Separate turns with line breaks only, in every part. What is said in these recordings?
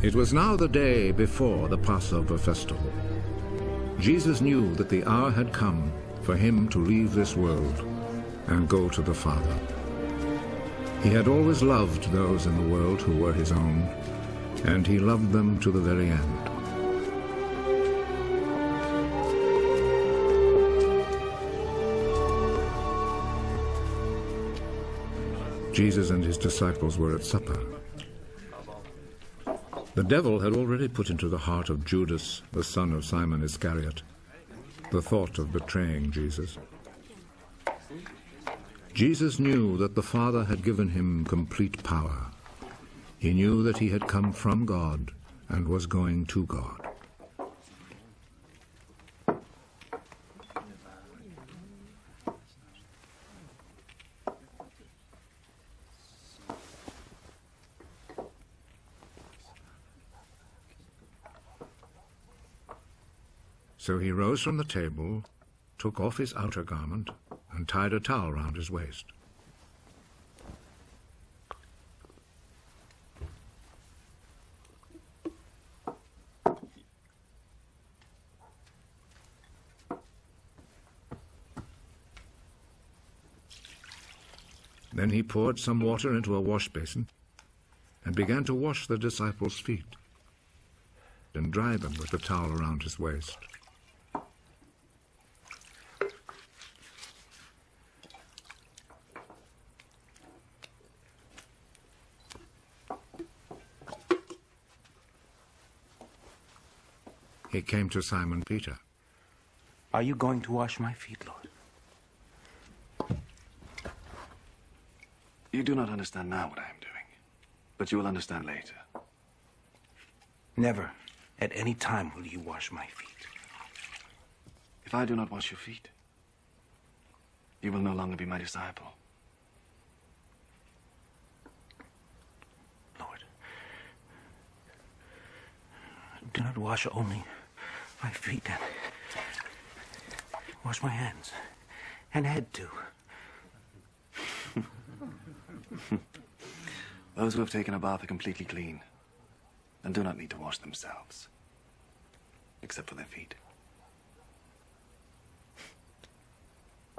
It was now the day before the Passover festival. Jesus knew that the hour had come for him to leave this world and go to the Father. He had always loved those in the world who were his own, and he loved them to the very end. Jesus and his disciples were at supper. The devil had already put into the heart of Judas, the son of Simon Iscariot, the thought of betraying Jesus. Jesus knew that the Father had given him complete power. He knew that he had come from God and was going to God. So he rose from the table, took off his outer garment, and tied a towel round his waist. Then he poured some water into a wash basin and began to wash the disciples' feet and dry them with the towel around his waist. He came to Simon Peter.
Are you going to wash my feet, Lord?
You do not understand now what I am doing, but you will understand later.
Never, at any time, will you wash my feet.
If I do not wash your feet, you will no longer be my disciple.
Lord, do not wash only my feet, and wash my hands and head too.
Those who have taken a bath are completely clean and do not need to wash themselves, except for their feet.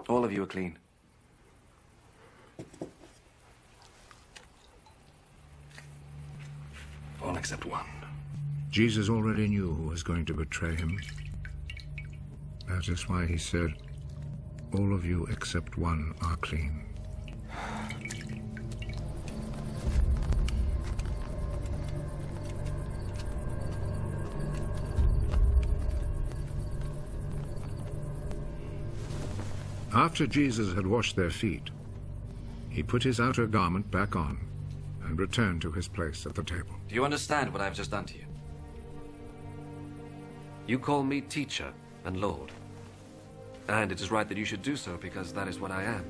All of you are clean. All except one.
Jesus already knew who was going to betray him. That is why he said, "All of you except one are clean." After Jesus had washed their feet, he put his outer garment back on and returned to his place at the table.
Do you understand what I've just done to you? You call me teacher and Lord. And it is right that you should do so, because that is what I am.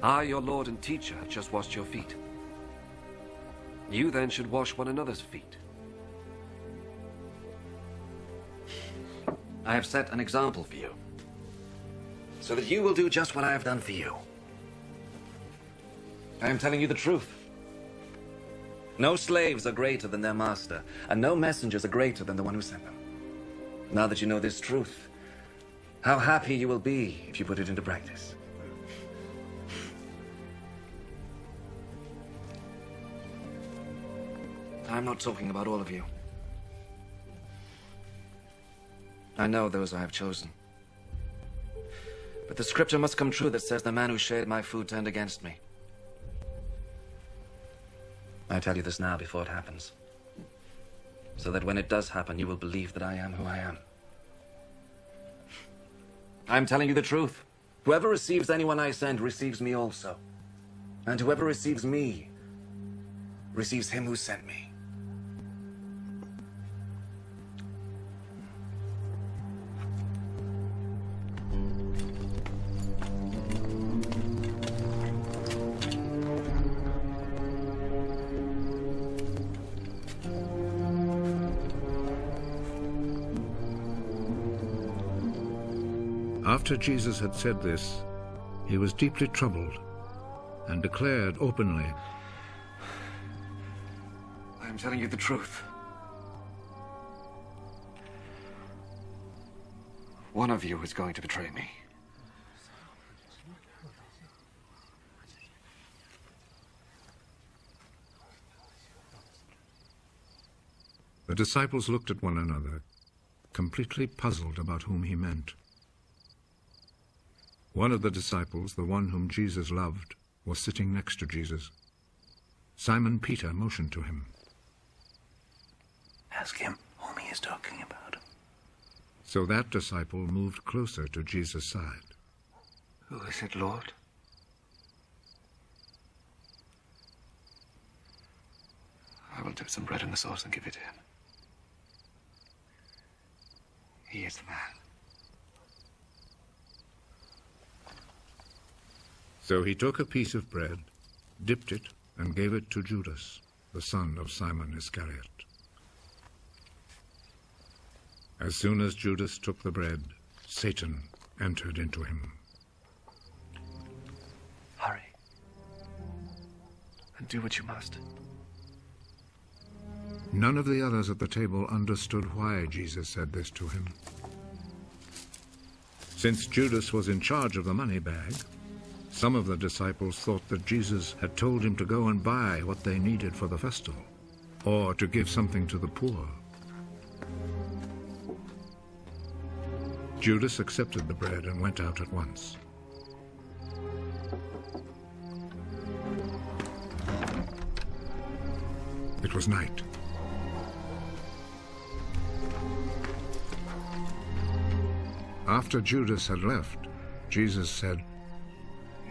I, your Lord and teacher, have just washed your feet. You then should wash one another's feet. I have set an example for you, so that you will do just what I have done for you. I am telling you the truth. No slaves are greater than their master, and no messengers are greater than the one who sent them. Now that you know this truth, how happy you will be if you put it into practice. I'm not talking about all of you. I know those I have chosen. But the scripture must come true that says the man who shared my food turned against me. I tell you this now before it happens, so that when it does happen, you will believe that I am who I am. I'm telling you the truth. Whoever receives anyone I send receives me also. And whoever receives me receives him who sent me.
After Jesus had said this, he was deeply troubled and declared openly,
I am I'm telling you the truth. One of you is going to betray me.
The disciples looked at one another, completely puzzled about whom he meant. One of the disciples, the one whom Jesus loved, was sitting next to Jesus. Simon Peter motioned to him.
Ask him whom he is talking about.
So that disciple moved closer to Jesus' side.
Who is it, Lord? I will dip some bread in the sauce and give it to him. He is the man.
So he took a piece of bread, dipped it, and gave it to Judas, the son of Simon Iscariot. As soon as Judas took the bread, Satan entered into him.
Hurry. And do what you must.
None of the others at the table understood why Jesus said this to him. Since Judas was in charge of the money bag, some of the disciples thought that Jesus had told him to go and buy what they needed for the festival, or to give something to the poor. Judas accepted the bread and went out at once. It was night. After Judas had left, Jesus said,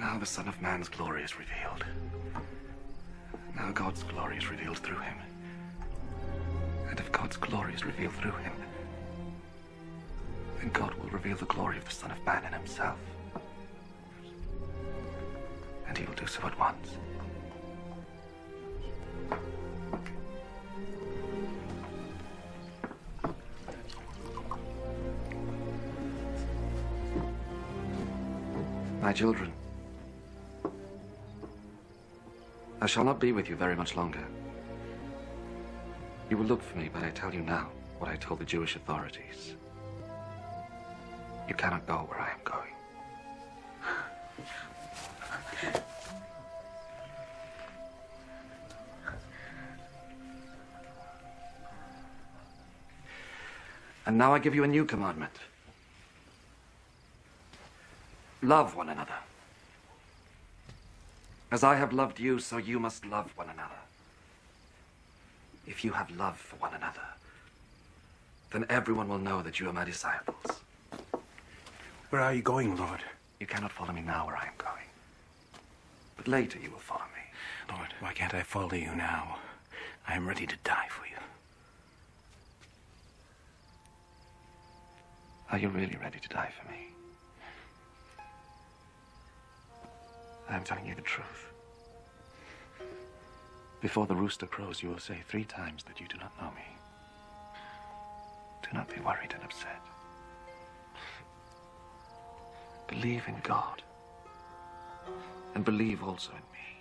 Now the Son of Man's glory is revealed. Now God's glory is revealed through him. And if God's glory is revealed through him, then God will reveal the glory of the Son of Man in himself. And he will do so at once. My children, I shall not be with you very much longer. You will look for me, but I tell you now what I told the Jewish authorities. You cannot go where I am going. And now I give you a new commandment. Love one another. As I have loved you, so you must love one another. If you have love for one another, then everyone will know that you are my disciples.
Where are you going, Lord?
You cannot follow me now where I am going. But later you will follow me.
Lord, why can't I follow you now? I am ready to die for you.
Are you really ready to die for me? I am telling you the truth. Before the rooster crows, you will say 3 times that you do not know me. Do not be worried and upset. Believe in God. And believe also in me.